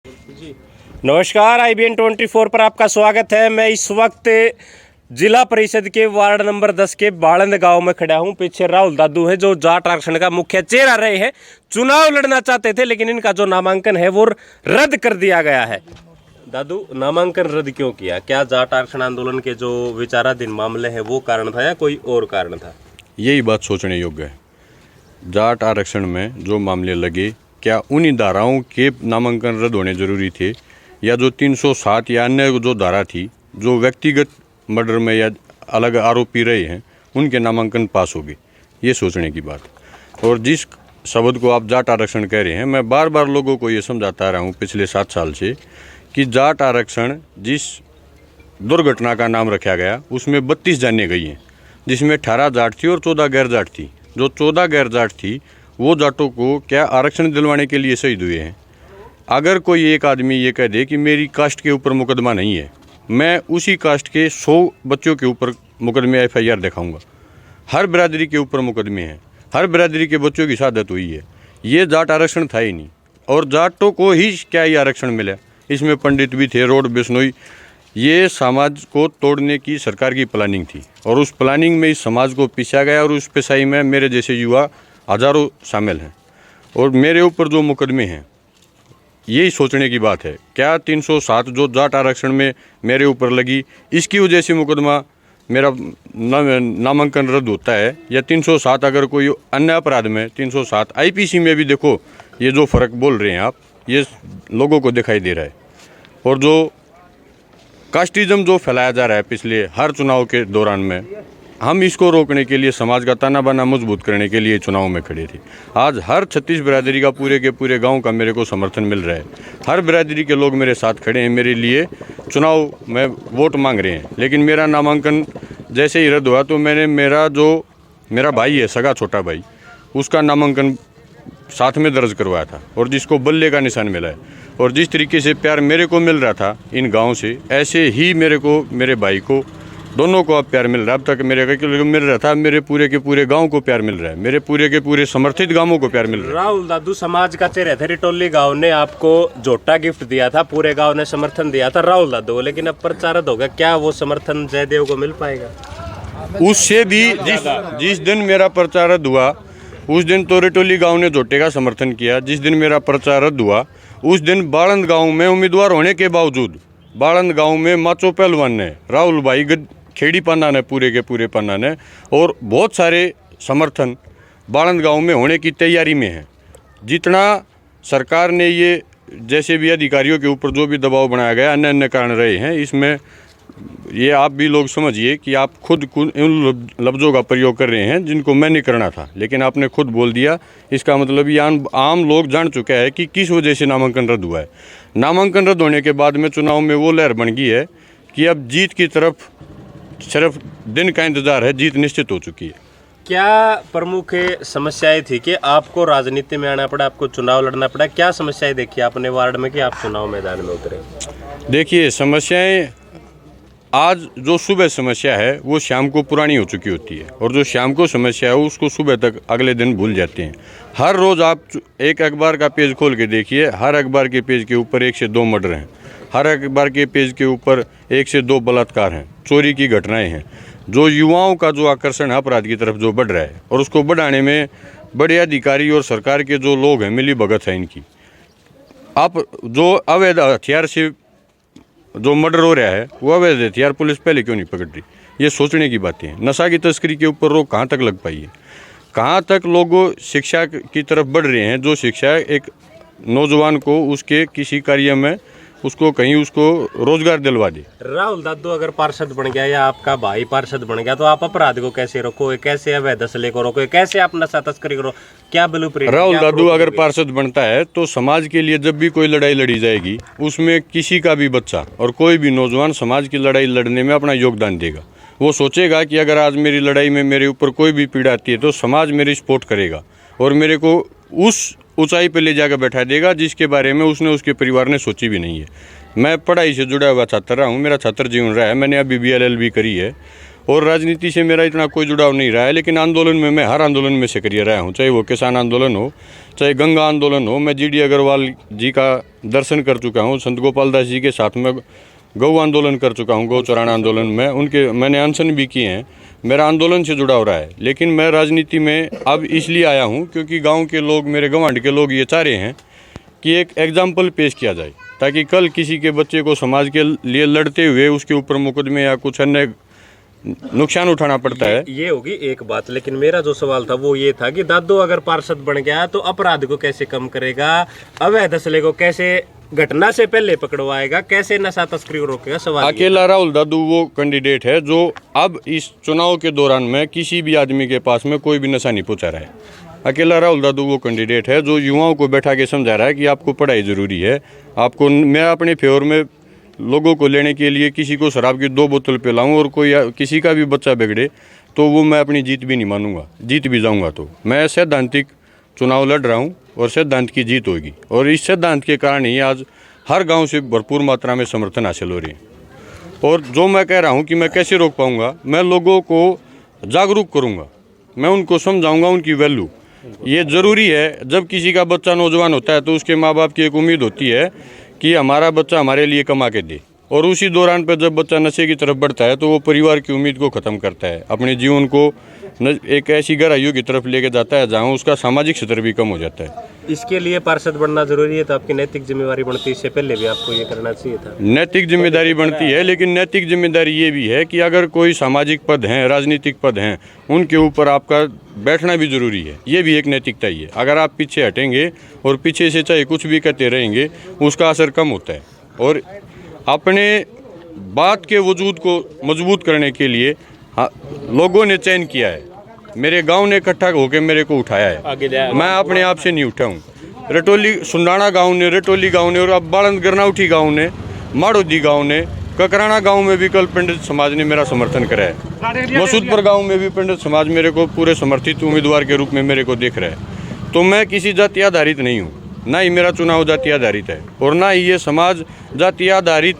जी नमस्कार, IBN 24 पर आपका स्वागत है। मैं इस वक्त जिला परिषद के वार्ड नंबर 10 के बाड़ंद गांव में खड़ा हूं। पीछे राहुल दादू है जो जाट आरक्षण का मुख्य चेहरा रहे हैं। चुनाव लड़ना चाहते थे लेकिन इनका जो नामांकन है वो रद्द कर दिया गया है। दादू, नामांकन रद्द क्यों किया? क्या जाट आरक्षण आंदोलन के जो विचाराधीन मामले हैं वो कारण था या कोई और कारण था? यही बात सोचने योग्य है। जाट आरक्षण में जो मामले लगे, क्या उन्हीं धाराओं के नामांकन रद्द होने जरूरी थे या जो 307 या अन्य जो धारा थी जो व्यक्तिगत मर्डर में या अलग आरोपी रहे हैं उनके नामांकन पास हो गए? ये सोचने की बात। और जिस शब्द को आप जाट आरक्षण कह रहे हैं, मैं बार बार लोगों को ये समझाता रहा हूँ पिछले 7 साल से कि जाट आरक्षण जिस दुर्घटना का नाम रखा गया उसमें 32 जानें गई हैं, जिसमें 18 जाट थी और 14 गैर जाट थी। जो 14 गैर जाट थी वो जाटों को क्या आरक्षण दिलवाने के लिए शहीद हुए हैं। अगर कोई एक आदमी ये कह दे कि मेरी कास्ट के ऊपर मुकदमा नहीं है, मैं उसी कास्ट के 100 बच्चों के ऊपर मुकदमे FIR दिखाऊंगा। हर बिरादरी के ऊपर मुकदमे हैं, हर बिरादरी के बच्चों की शहादत हुई है। ये जाट आरक्षण था ही नहीं और जाटों को ही क्या ये आरक्षण मिला? इसमें पंडित भी थे, रोड बिश्नोई। ये समाज को तोड़ने की सरकार की प्लानिंग थी और उस प्लानिंग में इस समाज को पीसा गया और उस पिसाई में मेरे जैसे युवा हजारों शामिल हैं। और मेरे ऊपर जो मुकदमे हैं, यही सोचने की बात है। क्या 307 जो जाट आरक्षण में मेरे ऊपर लगी, इसकी वजह से मुकदमा मेरा नामांकन रद्द होता है, या 307 अगर कोई अन्य अपराध में 307 IPC में भी देखो, ये जो फ़र्क बोल रहे हैं आप, ये लोगों को दिखाई दे रहा है। और जो कास्टिज्म जो फैलाया जा रहा है पिछले हर चुनाव के दौरान में, हम इसको रोकने के लिए समाज का ताना बाना मजबूत करने के लिए चुनाव में खड़े थे। आज हर 36 बिरादरी का पूरे के पूरे गांव का मेरे को समर्थन मिल रहा है। हर बिरादरी के लोग मेरे साथ खड़े हैं, मेरे लिए चुनाव में वोट मांग रहे हैं। लेकिन मेरा नामांकन जैसे ही रद्द हुआ तो मैंने मेरा भाई है, सगा छोटा भाई, उसका नामांकन साथ में दर्ज करवाया था और जिसको बल्ले का निशान मिला है। और जिस तरीके से प्यार मेरे को मिल रहा था इन गाँव से, ऐसे ही मेरे को, मेरे भाई को, दोनों को अब प्यार मिल रहा है। अब तक मेरे को मिल रहा था, मेरे पूरे के पूरे गांव को प्यार मिल रहा है, मेरे पूरे के पूरे समर्थित गांवों को प्यार मिल रहा है। राहुल दादू, समाज का चेहरा थे। रिटोली गांव ने आपको झोटा गिफ्ट दिया था, पूरे गांव ने समर्थन दिया था राहुल दादू, लेकिन अब प्रचारित हो गया। क्या वो समर्थन जयदेव को मिल पाएगा? उससे भी जिस दिन मेरा प्रचार रद्द हुआ उस दिन तो रिटोली गांव ने झोटे का समर्थन किया। जिस दिन मेरा प्रचार रद्द हुआ उस दिन बाड़ंद गाँव में उम्मीदवार होने के बावजूद बाड़ंद गाँव में माचो पहलवान ने, राहुल भाई खेड़ी पन्ना ने, पूरे के पूरे पन्ना ने, और बहुत सारे समर्थन बाड़ंद गांव में होने की तैयारी में है। जितना सरकार ने ये जैसे भी अधिकारियों के ऊपर जो भी दबाव बनाया गया, अन्य अन्य कारण रहे हैं, इसमें ये आप भी लोग समझिए कि आप खुद उन लफ्ज़ों का प्रयोग कर रहे हैं जिनको मैं नहीं करना था, लेकिन आपने खुद बोल दिया। इसका मतलब ये आम लोग जान चुका है कि किस वजह से नामांकन रद्द हुआ है। नामांकन रद्द होने के बाद में चुनाव में वो लहर बन गई है कि अब जीत की तरफ सिर्फ दिन का इंतजार है, जीत निश्चित हो चुकी है। क्या प्रमुख समस्याएं थी कि आपको राजनीति में आना पड़ा, आपको चुनाव लड़ना पड़ा? क्या समस्याएं देखी आपने वार्ड में कि आप चुनाव मैदान में उतरे? देखिए, समस्याएं आज जो सुबह समस्या है वो शाम को पुरानी हो चुकी होती है, और जो शाम को समस्या है उसको सुबह तक अगले दिन भूल जाते हैं। हर रोज़ आप एक अखबार का पेज खोल के देखिए, हर अखबार के पेज के ऊपर 1 से 2 मर्डर हैं, हर अखबार के पेज के ऊपर 1 से 2 बलात्कार हैं, चोरी की घटनाएं हैं। जो युवाओं का जो आकर्षण है अपराध की तरफ जो बढ़ रहा है, और उसको बढ़ाने में बड़े अधिकारी और सरकार के जो लोग हैं मिली भगत है इनकी। आप जो अवैध हथियार से जो मर्डर हो रहा है वो अवैध हथियार पुलिस पहले क्यों नहीं पकड़ रही? ये सोचने की बातें हैं। नशा की तस्करी के ऊपर रोक कहाँ तक लग पाई है? कहाँ तक लोगों शिक्षा की तरफ बढ़ रहे हैं? जो शिक्षा एक नौजवान को उसके किसी कार्य में उसको कहीं उसको रोजगार दिलवा दे। राहुल दादू अगर पार्षद बन गया या आपका भाई पार्षद बन गया तो आप अपराध को कैसे रोकोगे? कैसे अवैध असले को रोकोगे? कैसे आप नशा तस्करी करो? क्या ब्लूप्रिंट? राहुल दादू अगर पार्षद बनता है तो समाज के लिए जब भी कोई लड़ाई लड़ी जाएगी उसमें किसी का भी बच्चा और कोई भी नौजवान समाज की लड़ाई लड़ने में अपना योगदान देगा। वो सोचेगा कि अगर आज मेरी लड़ाई में मेरे ऊपर कोई भी पीड़ा आती है तो समाज मेरी सपोर्ट करेगा और मेरे को उस ऊंचाई पे ले जाकर बैठा देगा जिसके बारे में उसने, उसके परिवार ने सोची भी नहीं है। मैं पढ़ाई से जुड़ा हुआ छात्र रहा हूँ, मेरा छात्र जीवन रहा है, मैंने अभी BLLB करी है और राजनीति से मेरा इतना कोई जुड़ाव नहीं रहा है, लेकिन आंदोलन में मैं हर आंदोलन में सक्रिय रहा हूँ, चाहे वो किसान आंदोलन हो, चाहे गंगा आंदोलन हो। मैं GD अग्रवाल जी का दर्शन कर चुका हूँ, संत गोपाल दास जी के साथ में गौ आंदोलन कर चुका हूँ, गौ चराना आंदोलन में मैंने अनशन भी किए हैं। मेरा आंदोलन से जुड़ाव रहा है, लेकिन मैं राजनीति में अब इसलिए आया हूँ क्योंकि गाँव के लोग, मेरे गंवांड के लोग ये चाह रहे हैं कि एक एग्जाम्पल पेश किया जाए, ताकि कल किसी के बच्चे को समाज के लिए लड़ते हुए उसके ऊपर मुकदमे या कुछ अन्य नुकसान उठाना पड़ता है। ये होगी एक बात, लेकिन मेरा जो सवाल था वो ये था कि दादू अगर पार्षद बन गया तो अपराध को कैसे कम करेगा, अवैध असले को कैसे घटना से पहले पकड़वाएगा, कैसे नशा तस्करी को रोकेगा। सवाल अकेला राहुल दादू वो कैंडिडेट है जो अब इस चुनाव के दौरान में किसी भी आदमी के पास में कोई भी नशा नहीं पहुंचा रहा है। अकेला राहुल दादू वो कैंडिडेट है जो युवाओं को बैठा के समझा रहा है कि आपको पढ़ाई ज़रूरी है। आपको मैं अपने फेवर में लोगों को लेने के लिए किसी को शराब की 2 बोतल पिलाऊं और कोई किसी का भी बच्चा बिगड़े तो वो मैं अपनी जीत भी नहीं मानूंगा, जीत भी जाऊंगा। तो मैं सैद्धांतिक चुनाव लड़ रहा हूं और सिद्धांत की जीत होगी, और इस सिद्धांत के कारण ही आज हर गांव से भरपूर मात्रा में समर्थन हासिल हो रही है। और जो मैं कह रहा हूं कि मैं कैसे रोक पाऊंगा, मैं लोगों को जागरूक करूंगा, मैं उनको समझाऊंगा उनकी वैल्यू। ये ज़रूरी है, जब किसी का बच्चा नौजवान होता है तो उसके माँ बाप की एक उम्मीद होती है कि हमारा बच्चा हमारे लिए कमा के दे, और उसी दौरान पर जब बच्चा नशे की तरफ बढ़ता है तो वो परिवार की उम्मीद को ख़त्म करता है, अपने जीवन को एक ऐसी गहराइयों की तरफ लेके जाता है जहाँ उसका सामाजिक स्तर भी कम हो जाता है। इसके लिए पार्षद बनना जरूरी है, तो आपकी नैतिक जिम्मेवारी बनती है, इससे पहले भी आपको ये करना चाहिए था। नैतिक जिम्मेदारी बनती है, लेकिन नैतिक जिम्मेदारी ये भी है कि अगर कोई सामाजिक पद हैं, राजनीतिक पद हैं, उनके ऊपर आपका बैठना भी जरूरी है। ये भी एक नैतिकता ही है। अगर आप पीछे हटेंगे और पीछे से चाहे कुछ भी कहते रहेंगे, उसका असर कम होता है। और अपने बात के वजूद को मजबूत करने के लिए लोगों ने चयन किया है, मेरे गांव ने इकट्ठा होकर मेरे को उठाया है, मैं अपने आप से नहीं उठा हूँ। रटोली सुंडाना गांव ने, रटोली गांव ने, और अब बालंद गरनाउठी गांव ने, माड़ोदी गांव ने, ककराना गांव में भी कल पंडित समाज ने मेरा समर्थन करा है। मसूदपुर गांव में भी पंडित समाज मेरे को पूरे समर्थित उम्मीदवार के रूप में मेरे को देख रहा है। तो मैं किसी जाति आधारित नहीं हूँ, ना ही मेरा चुनाव जाति आधारित है, और ना ही ये समाज जाति आधारित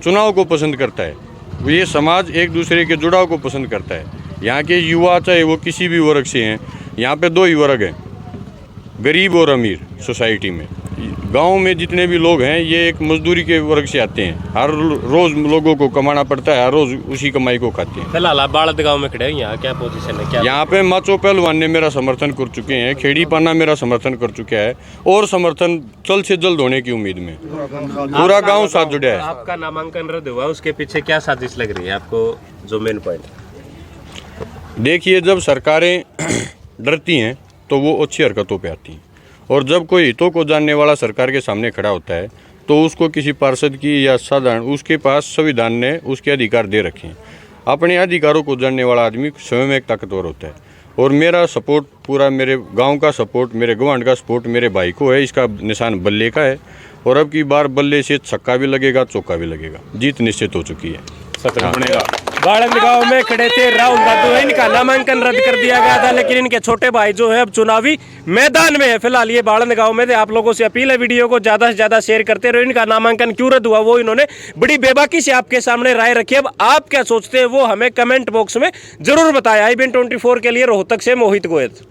चुनाव को पसंद करता है। ये समाज एक दूसरे के जुड़ाव को पसंद करता है। यहाँ के युवा चाहे वो किसी भी वर्ग से हैं, यहाँ पे 2 ही वर्ग हैं, गरीब और अमीर सोसाइटी में। गांव में जितने भी लोग हैं ये एक मजदूरी के वर्ग से आते हैं, हर रोज़ लोगों को कमाना पड़ता है, हर रोज़ उसी कमाई को खाते हैं। फिलहाल आप बालद गाँव में खड़े हैं, यहाँ क्या पोजीशन है, क्या यहाँ पे माचो पहलवान ने मेरा समर्थन कर चुके हैं, खेड़ी पाना मेरा समर्थन कर चुका है, और समर्थन जल्द से जल्द होने की उम्मीद में पूरा गाँव साथ जुड़ा है। आपका नामांकन रद्द हुआ, उसके पीछे क्या साजिश लग रही है आपको, जो मेन पॉइंट? देखिए, जब सरकारें डरती हैं तो वो अच्छी हरकतों पे आती हैं, और जब कोई हितों को जानने वाला सरकार के सामने खड़ा होता है तो उसको किसी पार्षद की या साधारण, उसके पास संविधान ने उसके अधिकार दे रखे हैं। अपने अधिकारों को जानने वाला आदमी स्वयं एक ताकतवर होता है, और मेरा सपोर्ट पूरा, मेरे गांव का सपोर्ट, मेरे गवांड का सपोर्ट मेरे भाई को है। इसका निशान बल्ले का है, और अब की बार बल्ले से छक्का भी लगेगा, चौका भी लगेगा। जीत निश्चित हो चुकी है। बालंद गांव में खड़े थे राहुल दादू, इनका नामांकन रद्द कर दिया गया था, लेकिन इनके छोटे भाई जो है अब चुनावी मैदान में है। फिलहाल ये बालंद गांव में थे। आप लोगों से अपील है, वीडियो को ज्यादा से ज्यादा शेयर करते रहो। इनका नामांकन क्यों रद्द हुआ वो इन्होंने बड़ी बेबाकी से आपके सामने राय रखी। अब आप क्या सोचते हैं वो हमें कमेंट बॉक्स में जरूर बताया। IBN 24 के लिए रोहतक से मोहित गोयत।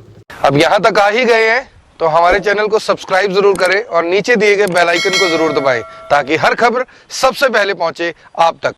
अब यहाँ तक आ ही गए हैं तो हमारे चैनल को सब्सक्राइब जरूर करें और नीचे दिए गए बेल आइकन को जरूर दबाएं, ताकि हर खबर सबसे पहले पहुंचे आप तक।